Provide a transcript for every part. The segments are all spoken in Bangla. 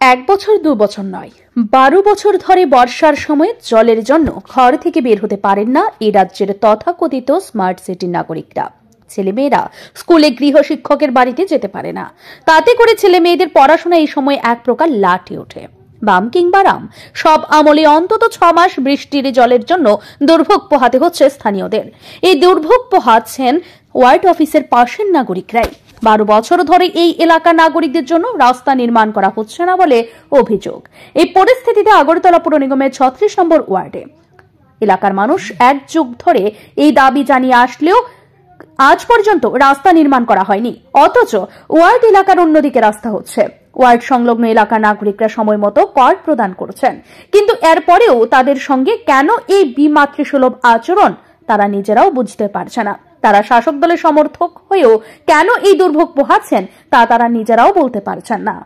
এক বছর দু বছর নয় 12 বছর ধরে বর্ষার সময় জলের জন্য ঘর থেকে বের হতে পারেন না এই রাজ্যের তথাকথিত স্মার্ট সিটির নাগরিকরা। ছেলেমেয়েরা স্কুলে গৃহশিক্ষকের বাড়িতে যেতে পারে না, তাতে করে ছেলে মেয়েদের পড়াশোনা এই সময় এক প্রকার লাটে ওঠে। বাম কিংবা রাম, সব আমলে অন্তত 6 মাস বৃষ্টির জলের জন্য দুর্ভোগ পোহাতে হচ্ছে স্থানীয়দের। এই দুর্ভোগ পোহাচ্ছেন ওয়ার্ড অফিসের পাশের নাগরিকরাই। 12 বছর ধরে এই এলাকার নাগরিকদের জন্য রাস্তা নির্মাণ করা হচ্ছে না বলে অভিযোগ। এই পরিস্থিতিতে আগরতলা পুর নিগমের 36 নম্বর ওয়ার্ডে এলাকার মানুষ এক যুগ ধরে এই দাবি জানিয়ে আসলেও আজ পর্যন্ত রাস্তা নির্মাণ করা হয়নি, অথচ ওয়ার্ড এলাকার অন্যদিকে রাস্তা হচ্ছে। ওয়ার্ড সংলগ্ন এলাকার নাগরিকরা সময় মতো কর প্রদান করছেন, কিন্তু এরপরেও তাদের সঙ্গে কেন এই বিমাতৃসুলভ আচরণ তারা নিজেরাও বুঝতে পারছে না। তারা শাসক দলের সমর্থক হয়েও কেন এই দুর্ভোগ পোহাচ্ছেন তা তারা নিজেরাও বলতে পারছেন না।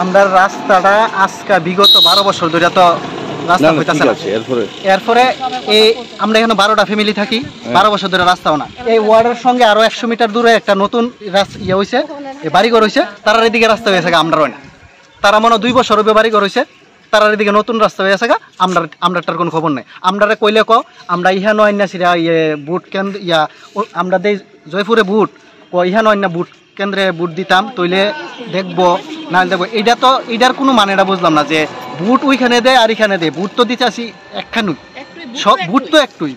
আমরা রাস্তাটা আজকে বিগত 12 বছর ধরে তো রাস্তা হইতাছে না। এরপরে এই আমরা এখানে 12টা ফ্যামিলি থাকি, 12 বছর ধরে রাস্তাও না। এই ওয়ার্ডের সঙ্গে আরো 100 মিটার দূরে একটা নতুন ইয়ে হয়েছে, বাড়িঘর হয়েছে, তারার এদিকে রাস্তা হয়েছে আমরাও না। তারা মনে 2 বছর হবে বাড়িঘর হয়েছে, তারার এদিকে নতুন রাস্তা হয়ে আছে, আমরাটার কোনো খবর নেই। আমরা কইলে আমরা ইহানো আইনাছিরা ইয়ে বুট কেন্দ্র ইয়া আমরা দেই জয়পুরে বুট ইহানো আইনা বুট কেন্দ্রে বুট দিতাম, তৈলে দেখবো না দেখবো। এইটা তো এটার কোনো মানেটা বুঝলাম না যে বুট ওইখানে দেয় আর এখানে দেয়। বুট তো দিতে আসি একখানুই, সব বুট তো একটুই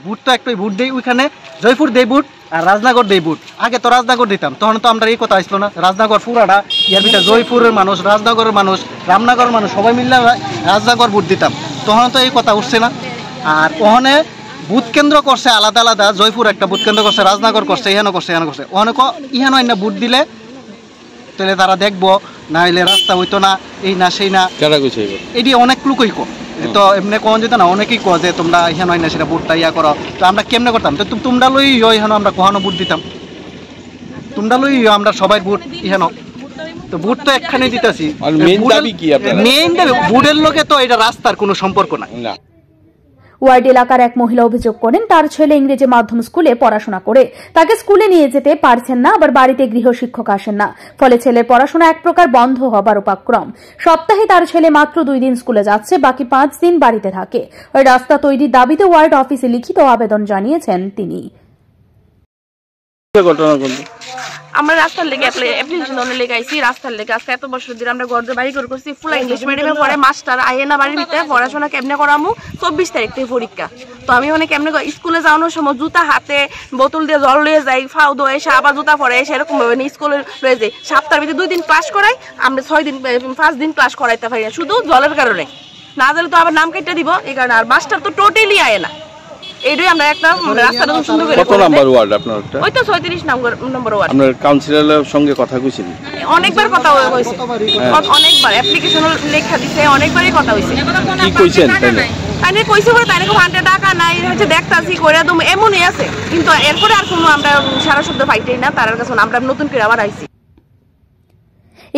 বুট দেই ওইখানে জয়পুর দেই বুট আর রাজনগর দেই বুট। আগে তো রাজনগর দিতাম, তখন তো আমরা এই কথা আসলো না। রাজনগর পুরাটা ইয়ার ভিতরে জয়পুরের মানুষ, রাজনগরের মানুষ, রামনগরের মানুষ সবাই মিললে রাজনগর বুট দিতাম, তখন তো এই কথা উঠছে না। আর ওখানে বুথ কেন্দ্র করছে আলাদা আলাদা, জয়পুর একটা বুথ কেন্দ্র করছে, রাজনগর করছে, ইহানো করছে, ইহানো করছে। ওখানে ইহানো না বুট দিলে তাহলে তারা দেখবো, না হইলে রাস্তা হইতো না, এই না সেই না। এটি অনেক লোকই তো এমনি কোন যেত না, অনেকেই কো যে তোমরা ইহানো না সেটা বুটটা ইয়া করো। তো আমরা কেমনে করতাম? তো তোমরা লই ইহানো আমরা কোহানো বুট দিতাম, তোমরা লই আমরা সবাই বুট ইহানো। তো বুট তো একখানে দিতেছি, মেইন দাবি বুটের লোকে তো এটা রাস্তার কোনো সম্পর্ক না। ওয়ার্ড এলাকার এক মহিলা অভিযোগ করেন তার ছেলে ইংরেজি মাধ্যম স্কুলে পড়াশোনা করে, তাকে স্কুলে নিয়ে যেতে পারছেন না, আবার বাড়িতে গৃহশিক্ষক আসেন না, ফলে ছেলের পড়াশোনা এক প্রকার বন্ধ হবার উপক্রম। সপ্তাহে তার ছেলে মাত্র 2 দিন স্কুলে যাচ্ছে, বাকি 5 দিন বাড়িতে থাকে। ওই রাস্তা তৈরির দাবিতে ওয়ার্ড অফিসে লিখিত আবেদন জানিয়েছেন তিনি। আমরা রাস্তার লেগে অ্যাপ্লিকেশন লেগে আইছি, রাস্তার লেগে আজকে এত বছর ধরে আমরা ঘর বাড়ি করছি। ফুল ইংলিশ মিডিয়ামে পড়ে মাস্টার আইয়ে না বাড়ির ভিতরে পড়াশোনা কেমনে করামু। 24 তারিখ থেকে পরীক্ষা। তো আমি মানে কেমনে স্কুলে যাওয়ানোর সময় জুতা হাতে বোতল দিয়ে জল লয়ে যাই, ফাউ দো এসে আবার জুতা পরে সেরকম ভাবে স্কুলে লয়ে যাই। সপ্তাহের ভিতরে 2 দিন ক্লাস করাই, আমরা 5 দিন ক্লাস করাইতে পারি না, শুধু জলের কারণে। না জানলে তো আবার নাম কেটে দিব এই কারণে। আর মাস্টার তো টোটালি আয় না। এইটাই আমরা একটা রাস্তাটা সুন্দর করে। কত নাম্বার ওয়ার্ড আপনারটা? ওই তো 36 নম্বর ওয়ার্ড। আপনার কাউন্সিলরের সঙ্গে কথা কইছেন? অনেকবার কথা হইছে, অনেকবার অ্যাপ্লিকেশন লেখা দিছে, অনেকবারই কথা হইছে। কি কইছেন তাইলে? তাইলে কইছে বলে তাইলে ফান্ডে টাকা নাই, হচ্ছে দেখতাছি করে দম এমনই আছে। কিন্তু এরপরে আর কোনো আমরা সারা শব্দ পাইতেই না তার কাছে। আমরা নতুন করে আবার আইছি।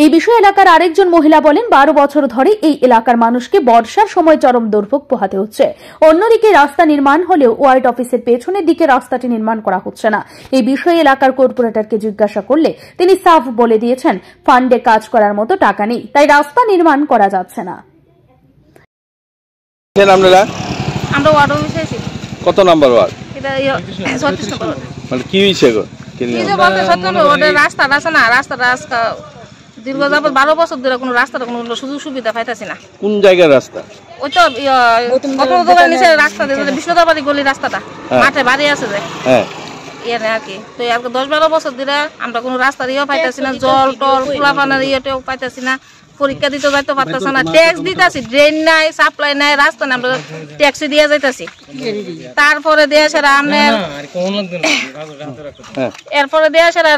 এই বিষয়ে এলাকার আরেকজন মহিলা বলেন 12 বছর ধরে এই এলাকার মানুষকে বর্ষার সময় চরম দুর্ভোগ পোহাতে হচ্ছে। অন্যদিকে রাস্তা নির্মাণ হলেও ওয়ার্ড অফিসের পেছনের দিকে রাস্তাটি নির্মাণ করা হচ্ছে না। এই বিষয়ে এলাকার কর্পোরেটরকে জিজ্ঞাসা করলে তিনি সাফ বলে দিয়েছেন ফান্ডে কাজ করার মতো টাকা নেই, তাই রাস্তা নির্মাণ করা যাচ্ছে না। আমরা ওয়ার্ড অফিসে আছি। কত নাম্বার ওয়ার্ড? এটা 36 নম্বর ওয়ার্ড। মানে কি হইছে গো? কি যে বলতে সত্য ওদের রাস্তাটা আছে না, রাস্তাটা আজকে দীর্ঘ যাবত 12 বছর ধরে কোনো রাস্তাটা কোনো সুযোগ সুবিধা পাইতাছি না। কোন জায়গার রাস্তা? ওই তো দোকানের নিচে রাস্তা, বিষ্ণুদাবাড়ি গলি রাস্তাটা, মাঠে বাড়ি আছে যে, হ্যাঁ এনে আর কি। তো 10-12 বছর ধরে আমরা কোনো রাস্তার ইয়েও পাইতাছি না, জল টল খোলাপানার ইয়েতেও পাইতাছি না, পরীক্ষা দিতে যাইতে পারতাছি না, ট্যাক্স দিতেছি, ড্রেন নাই, সাপ্লাই নাই, রাস্তা নাই, আমরা ট্যাক্সি দিয়ে যাইতাছি। তারপরে দিয়ে সেরা আপনার এরপরে দিয়ে সেরা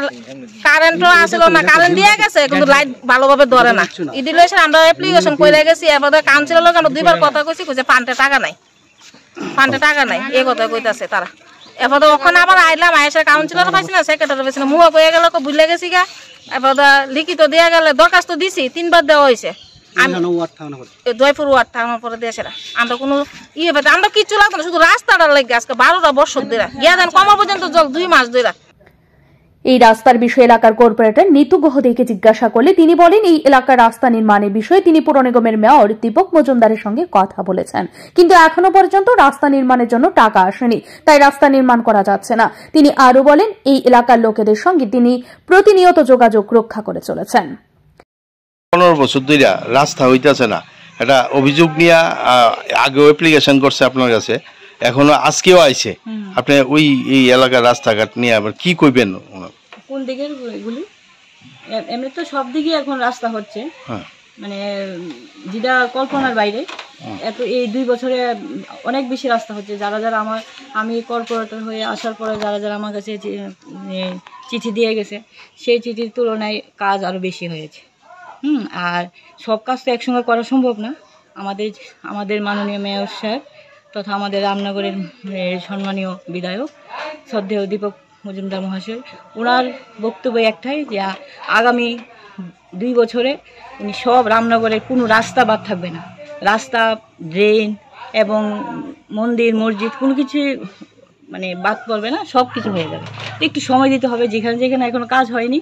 কারেন্টও আসলো না, কারেন্ট দিয়ে গেছে কিন্তু লাইট ভালোভাবে ধরে না। ইদিলে আমরা অ্যাপ্লিকেশন করে গেছি, এরপরে কাউন্সিলর কেন 2 বার কথা কইছি, কইছে ফান্ডে টাকা নাই, ফান্ডে টাকা নাই, এই কথা কইতাছে তারা। এরপরে ওখানে আবার আইলাম, আইসা কাউন্সিলর পাইছি না, সেক্রেটারি পাইছি না, মুয়া কয়ে গেল বুঝলে গেছি গা। এরপরে লিখিত দেওয়া গেলে দরখাস্ত দিছি, 3 বার দেওয়া হয়েছে। জয়পুর ওয়ার্ড থাকার পরে দিয়েছে আমরা কোনো ইয়ে পাইতে, আমরা কিচ্ছু লাগতো না, শুধু রাস্তাটা লেগে আজকে 12টা বছর ধরে গিয়া দেন কমা পর্যন্ত জল 2 মাস ধরে। এই রাস্তার বিষয়ে এলাকার কর্পোরেটর নিতু গোহদেকে জিজ্ঞাসা করলে তিনি বলেন এই এলাকার রাস্তা নির্মাণের বিষয়ে তিনি পুর নিগমের মেয়র দীপক মজুমদারের সঙ্গে কথা বলেছেন, কিন্তু এখনো পর্যন্ত রাস্তা নির্মাণের জন্য টাকা আসেনি, তাই রাস্তা নির্মাণ করা যাচ্ছে না। তিনি আরো বলেন এই এলাকার লোকেদের সঙ্গে তিনি প্রতিনিয়ত যোগাযোগ রক্ষা করে চলেছেন। 15 বছর ধরে রাস্তা হইতেছে না, এটা অভিযোগ নিয়ে আগেও অ্যাপ্লিকেশন করছে আপনার কাছে, এখনো আজকেও আইছে। আপনি ওই এই এলাকার রাস্তাঘাট নিয়ে আবার কি কইবেন? কোন দিকের এগুলি? এমনি তো সব দিকে এখন রাস্তা হচ্ছে, মানে যেটা কল্পনার বাইরে। এত এই 2 বছরে অনেক বেশি রাস্তা হচ্ছে। যারা যারা আমি কর্পোরেটর হয়ে আসার পরে যারা যারা আমার কাছে চিঠি দিয়ে গেছে, সেই চিঠির তুলনায় কাজ আরও বেশি হয়েছে। আর সব কাজ তো একসঙ্গে করা সম্ভব না। আমাদের মাননীয় মেয়র সাহেব তথা আমাদের রামনগরের সম্মানীয় বিধায়ক শ্রদ্ধেয় দীপক মজুমদার মহাশয়, ওনার বক্তব্য একটাই যে আগামী 2 বছরে উনি সব রামনগরের কোনো রাস্তা বাদ থাকবে না, রাস্তা, ড্রেন এবং মন্দির মসজিদ কোনো কিছু মানে বাদ পড়বে না, সব কিছু হয়ে যাবে। একটু সময় দিতে হবে, যেখানে যেখানে এখনো কাজ হয়নি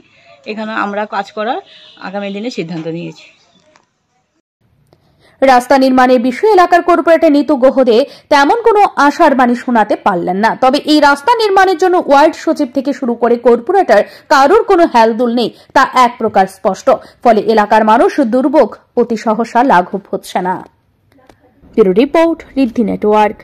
এখানে আমরা কাজ করার আগামী দিনে সিদ্ধান্ত নিয়েছি। রাস্তা নির্মাণের বিষয়ে এলাকার কর্পোরেটর নিতু গোহদে তেমন কোনো আশার বাণী শোনাতে পারলেন না। তবে এই রাস্তা নির্মাণের জন্য ওয়ার্ড সচিব থেকে শুরু করে কর্পোরেটর কারোর কোনো হেলদোল নেই, তা এক প্রকার স্পষ্ট। ফলে এলাকার মানুষ দুর্ভোগ অতি সহসা লাঘব হচ্ছে না। ব্যুরো রিপোর্ট, ঋদ্ধি নেটওয়ার্ক।